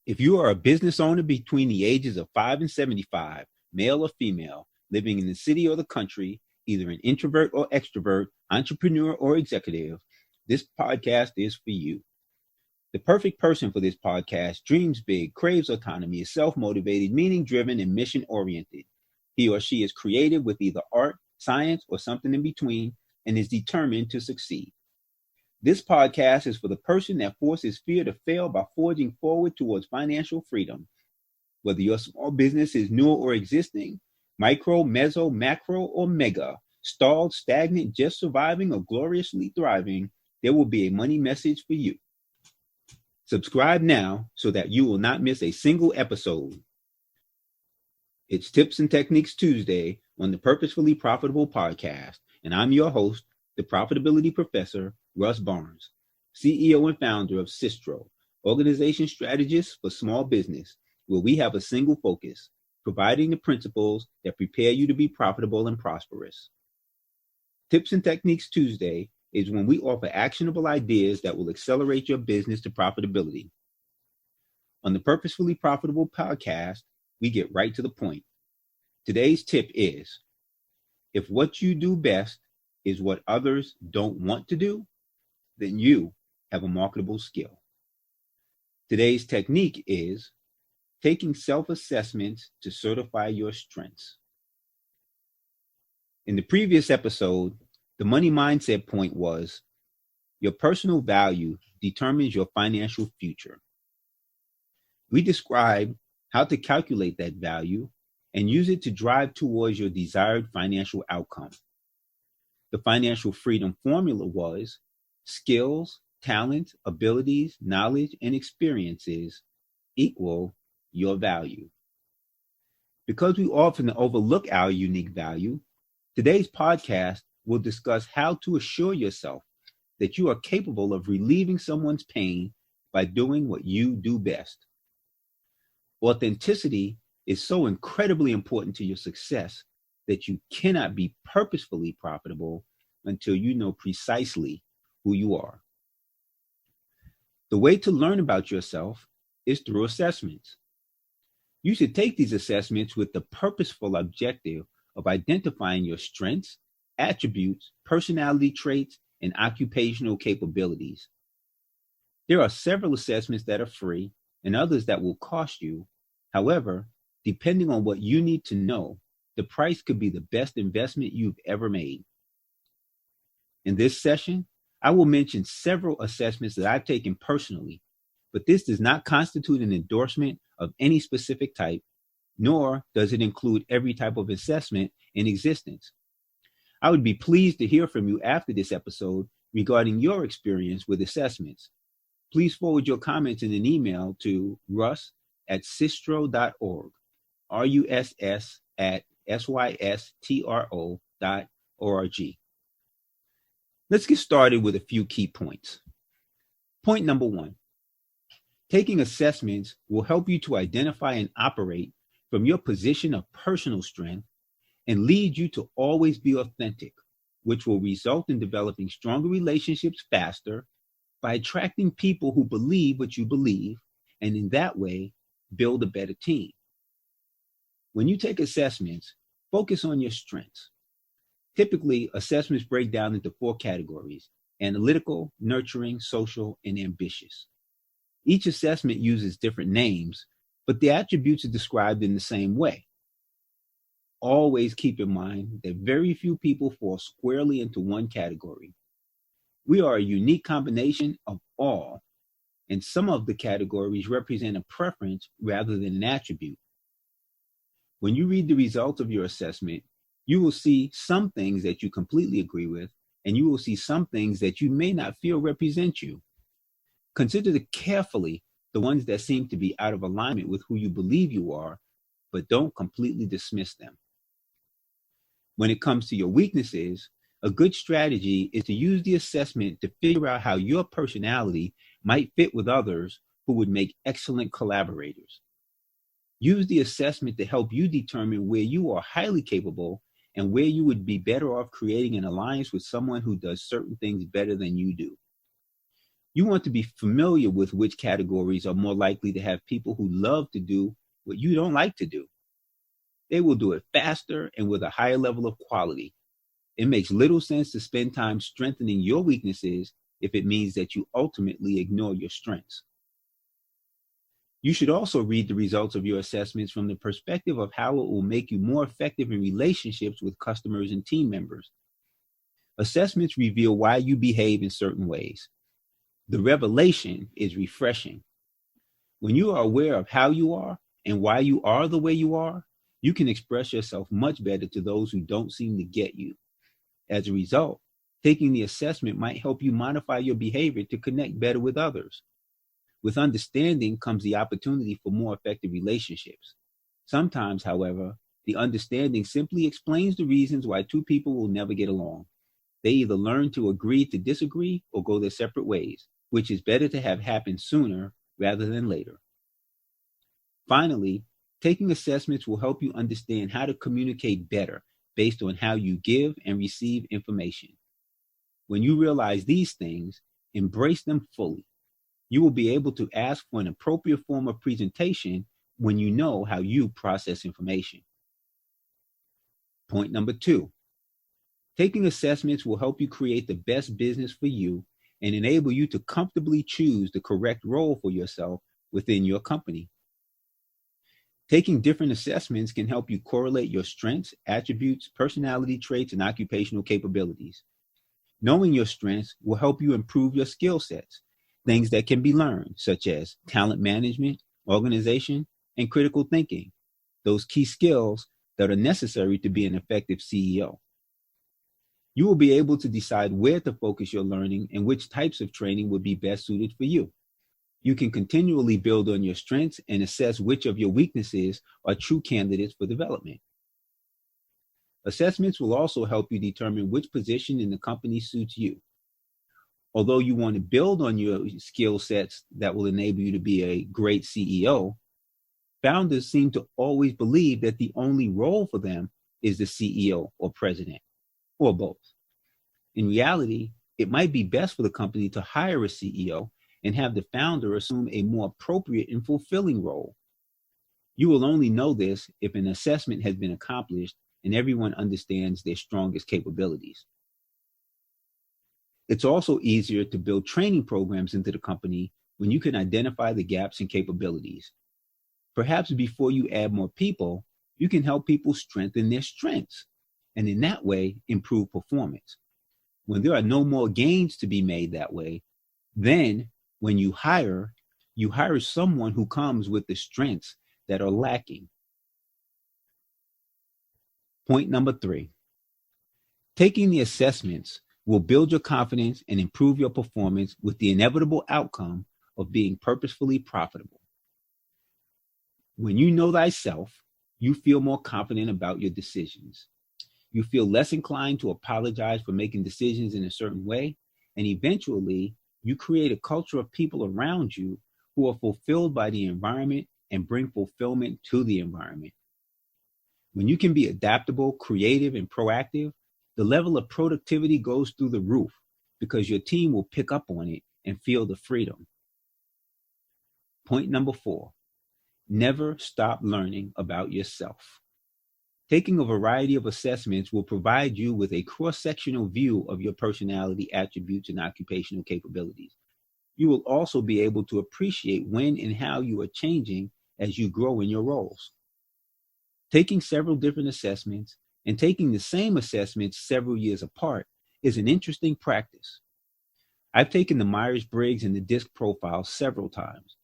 If you are a business owner between the ages of 5 and 75, male or female, living in the city or the country, either an introvert or extrovert, entrepreneur or executive, this podcast is for you. The perfect person for this podcast dreams big, craves autonomy, is self-motivated, meaning-driven, and mission-oriented. He or she is creative with either art, science, or something in between, and is determined to succeed. This podcast is for the person that forces fear to fail by forging forward towards financial freedom. Whether your small business is new or existing, micro, meso, macro, or mega, stalled, stagnant, just surviving, or gloriously thriving, there will be a money message for you. Subscribe now so that you will not miss a single episode. It's Tips and Techniques Tuesday on the Purposefully Profitable Podcast, and I'm your host, the Profitability Professor, Russ Barnes, CEO and founder of Systro, organization strategist for small business, where we have a single focus, providing the principles that prepare you to be profitable and prosperous. Tips and Techniques Tuesday is when we offer actionable ideas that will accelerate your business to profitability. On the Purposefully Profitable Podcast, we get right to the point. Today's tip is, if what you do best is what others don't want to do, then you have a marketable skill. Today's technique is taking self-assessments to certify your strengths. In the previous episode, the money mindset point was your personal value determines your financial future. We described how to calculate that value and use it to drive towards your desired financial outcome. The financial freedom formula was skills, talent, abilities, knowledge, and experiences equal your value. Because we often overlook our unique value, today's podcast will discuss how to assure yourself that you are capable of relieving someone's pain by doing what you do best. Authenticity is so incredibly important to your success that you cannot be purposefully profitable until you know precisely who you are. The way to learn about yourself is through assessments. You should take these assessments with the purposeful objective of identifying your strengths, attributes, personality traits, and occupational capabilities. There are several assessments that are free and others that will cost you. However, depending on what you need to know, the price could be the best investment you've ever made. In this session, I will mention several assessments that I've taken personally, but this does not constitute an endorsement of any specific type, nor does it include every type of assessment in existence. I would be pleased to hear from you after this episode regarding your experience with assessments. Please forward your comments in an email to russ@systro.org, russ@systro.org. Let's get started with a few key points. Point number 1. Taking assessments will help you to identify and operate from your position of personal strength and lead you to always be authentic, which will result in developing stronger relationships faster by attracting people who believe what you believe, and in that way, build a better team. When you take assessments, focus on your strengths. Typically, assessments break down into 4 categories: analytical, nurturing, social, and ambitious. Each assessment uses different names, but the attributes are described in the same way. Always keep in mind that very few people fall squarely into one category. We are a unique combination of all, and some of the categories represent a preference rather than an attribute. When you read the results of your assessment, you will see some things that you completely agree with, and you will see some things that you may not feel represent you. Consider carefully the ones that seem to be out of alignment with who you believe you are, but don't completely dismiss them. When it comes to your weaknesses, a good strategy is to use the assessment to figure out how your personality might fit with others who would make excellent collaborators. Use the assessment to help you determine where you are highly capable and where you would be better off creating an alliance with someone who does certain things better than you do. You want to be familiar with which categories are more likely to have people who love to do what you don't like to do. They will do it faster and with a higher level of quality. It makes little sense to spend time strengthening your weaknesses if it means that you ultimately ignore your strengths. You should also read the results of your assessments from the perspective of how it will make you more effective in relationships with customers and team members. Assessments reveal why you behave in certain ways. The revelation is refreshing. When you are aware of how you are and why you are the way you are, you can express yourself much better to those who don't seem to get you. As a result, taking the assessment might help you modify your behavior to connect better with others. With understanding comes the opportunity for more effective relationships. Sometimes, however, the understanding simply explains the reasons why two people will never get along. They either learn to agree to disagree or go their separate ways, which is better to have happen sooner rather than later. Finally, taking assessments will help you understand how to communicate better based on how you give and receive information. When you realize these things, embrace them fully. You will be able to ask for an appropriate form of presentation when you know how you process information. Point number 2. Taking assessments will help you create the best business for you and enable you to comfortably choose the correct role for yourself within your company. Taking different assessments can help you correlate your strengths, attributes, personality traits, and occupational capabilities. Knowing your strengths will help you improve your skill sets, things that can be learned, such as talent management, organization, and critical thinking, those key skills that are necessary to be an effective CEO. You will be able to decide where to focus your learning and which types of training would be best suited for you. You can continually build on your strengths and assess which of your weaknesses are true candidates for development. Assessments will also help you determine which position in the company suits you. Although you want to build on your skill sets that will enable you to be a great CEO, founders seem to always believe that the only role for them is the CEO or president, or both. In reality, it might be best for the company to hire a CEO and have the founder assume a more appropriate and fulfilling role. You will only know this if an assessment has been accomplished and everyone understands their strongest capabilities. It's also easier to build training programs into the company when you can identify the gaps in capabilities. Perhaps before you add more people, you can help people strengthen their strengths, and in that way, improve performance. When there are no more gains to be made that way, then when you hire someone who comes with the strengths that are lacking. Point number 3. Taking the assessments will build your confidence and improve your performance with the inevitable outcome of being purposefully profitable. When you know thyself, you feel more confident about your decisions. You feel less inclined to apologize for making decisions in a certain way, and eventually, you create a culture of people around you who are fulfilled by the environment and bring fulfillment to the environment. When you can be adaptable, creative, and proactive, the level of productivity goes through the roof because your team will pick up on it and feel the freedom. Point number 4, never stop learning about yourself. Taking a variety of assessments will provide you with a cross-sectional view of your personality, attributes, and occupational capabilities. You will also be able to appreciate when and how you are changing as you grow in your roles. Taking several different assessments and taking the same assessments several years apart is an interesting practice. I've taken the Myers-Briggs and the DISC profile several times.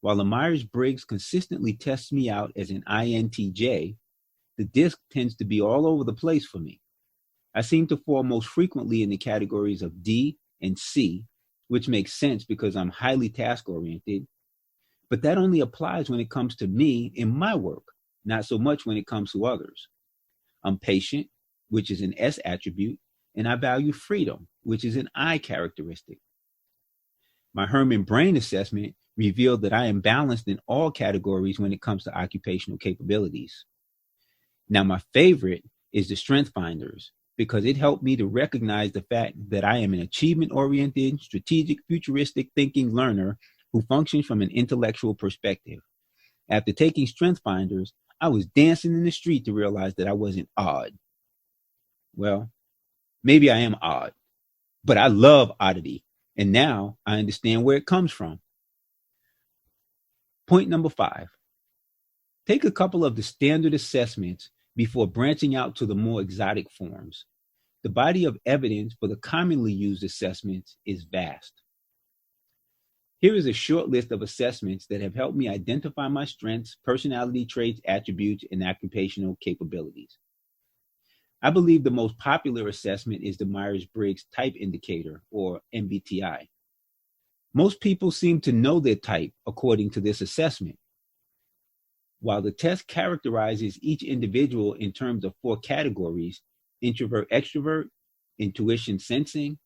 While the Myers-Briggs consistently tests me out as an INTJ, the DISC tends to be all over the place for me. I seem to fall most frequently in the categories of D and C, which makes sense because I'm highly task-oriented, but that only applies when it comes to me in my work, not so much when it comes to others. I'm patient, which is an S attribute, and I value freedom, which is an I characteristic. My Herman Brain assessment revealed that I am balanced in all categories when it comes to occupational capabilities. Now, my favorite is the Strength Finders because it helped me to recognize the fact that I am an achievement-oriented, strategic, futuristic thinking learner who functions from an intellectual perspective. After taking Strength Finders, I was dancing in the street to realize that I wasn't odd. Well, maybe I am odd, but I love oddity, and now I understand where it comes from. Point number 5. Take a couple of the standard assessments before branching out to the more exotic forms. The body of evidence for the commonly used assessments is vast. Here is a short list of assessments that have helped me identify my strengths, personality traits, attributes, and occupational capabilities. I believe the most popular assessment is the Myers-Briggs Type Indicator, or MBTI. Most people seem to know their type according to this assessment. While the test characterizes each individual in terms of 4 categories, introvert, extrovert, intuition, sensing,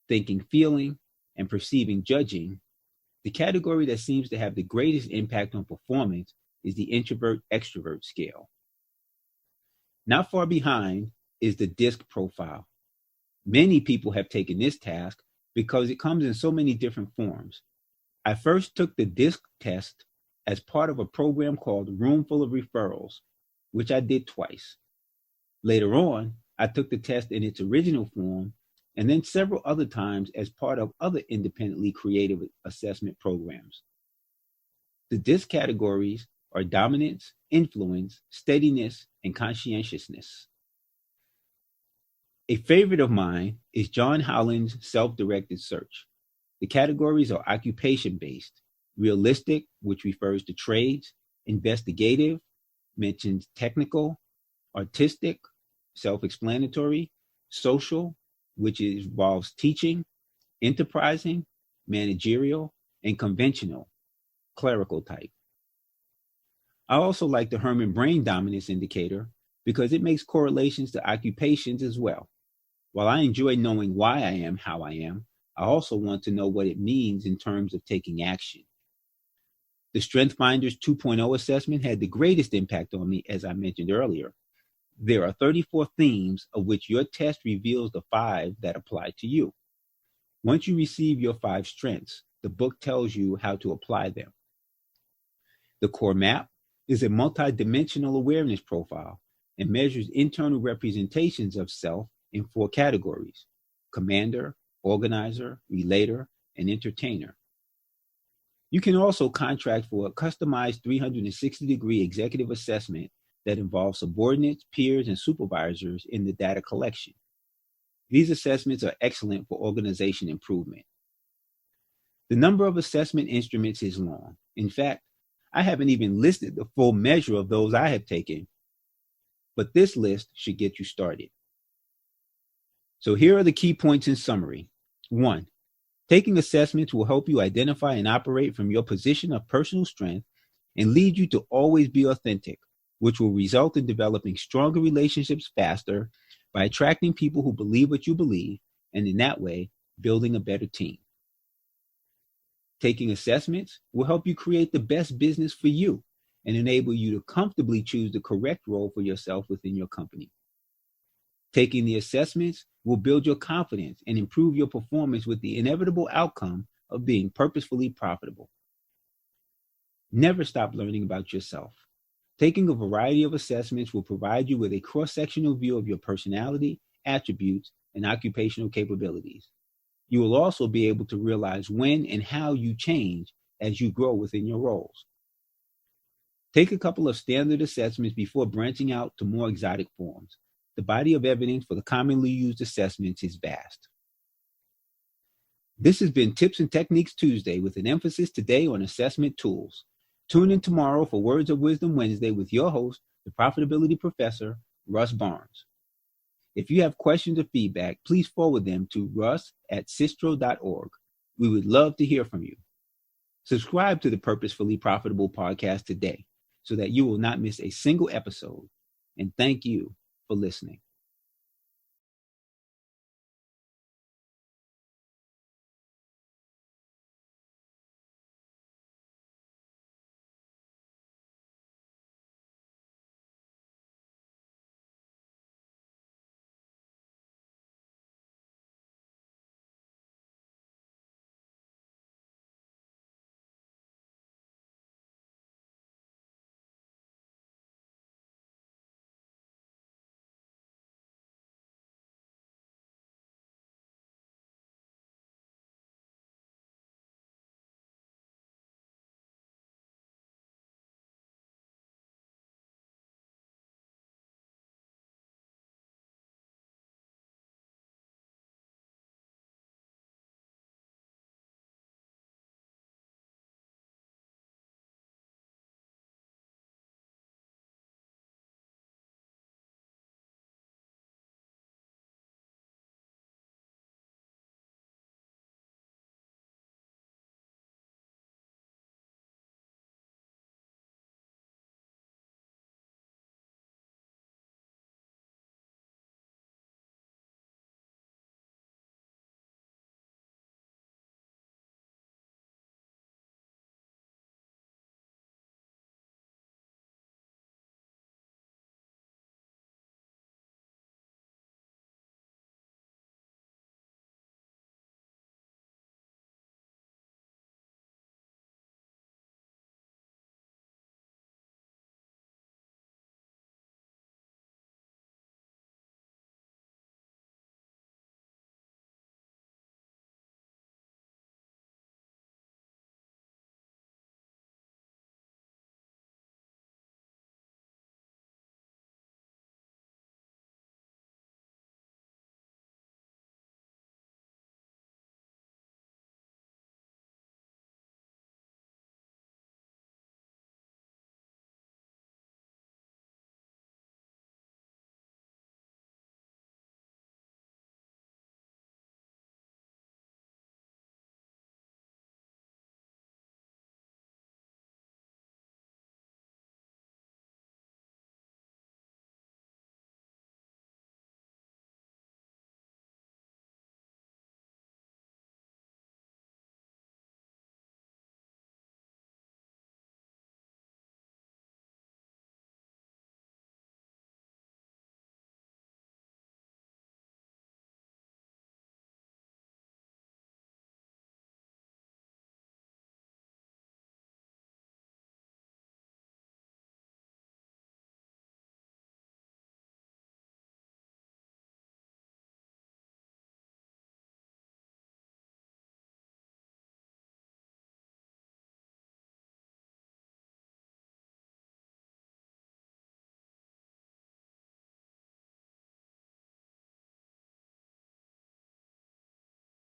thinking, feeling, and perceiving, judging, the category that seems to have the greatest impact on performance is the introvert, extrovert scale. Not far behind is the DISC profile. Many people have taken this task because it comes in so many different forms. I first took the DISC test as part of a program called Room Full of Referrals, which I did twice. Later on, I took the test in its original form and then several other times as part of other independently creative assessment programs. The DISC categories are dominance, influence, steadiness, and conscientiousness. A favorite of mine is John Holland's self-directed search. The categories are occupation-based, realistic, which refers to trades, investigative, mentions technical, artistic, self-explanatory, social, which involves teaching, enterprising, managerial, and conventional, clerical type. I also like the Herman Brain Dominance Indicator because it makes correlations to occupations as well. While I enjoy knowing why I am how I am, I also want to know what it means in terms of taking action. The Strength Finders 2.0 assessment had the greatest impact on me, as I mentioned earlier. There are 34 themes, of which your test reveals the 5 that apply to you. Once you receive your 5 strengths, the book tells you how to apply them. The core map is a multidimensional awareness profile and measures internal representations of self in 4 categories: commander, organizer, relator, and entertainer. You can also contract for a customized 360-degree executive assessment that involves subordinates, peers, and supervisors in the data collection. These assessments are excellent for organization improvement. The number of assessment instruments is long. In fact, I haven't even listed the full measure of those I have taken, but this list should get you started. So here are the key points in summary. 1. Taking assessments will help you identify and operate from your position of personal strength and lead you to always be authentic, which will result in developing stronger relationships faster by attracting people who believe what you believe, and in that way, building a better team. Taking assessments will help you create the best business for you and enable you to comfortably choose the correct role for yourself within your company. Taking the assessments will build your confidence and improve your performance with the inevitable outcome of being purposefully profitable. Never stop learning about yourself. Taking a variety of assessments will provide you with a cross-sectional view of your personality, attributes, and occupational capabilities. You will also be able to realize when and how you change as you grow within your roles. Take a couple of standard assessments before branching out to more exotic forms. The body of evidence for the commonly used assessments is vast. This has been Tips and Techniques Tuesday with an emphasis today on assessment tools. Tune in tomorrow for Words of Wisdom Wednesday with your host, the Profitability Professor, Russ Barnes. If you have questions or feedback, please forward them to russ@systro.org. We would love to hear from you. Subscribe to the Purposefully Profitable Podcast today so that you will not miss a single episode. And thank you for listening.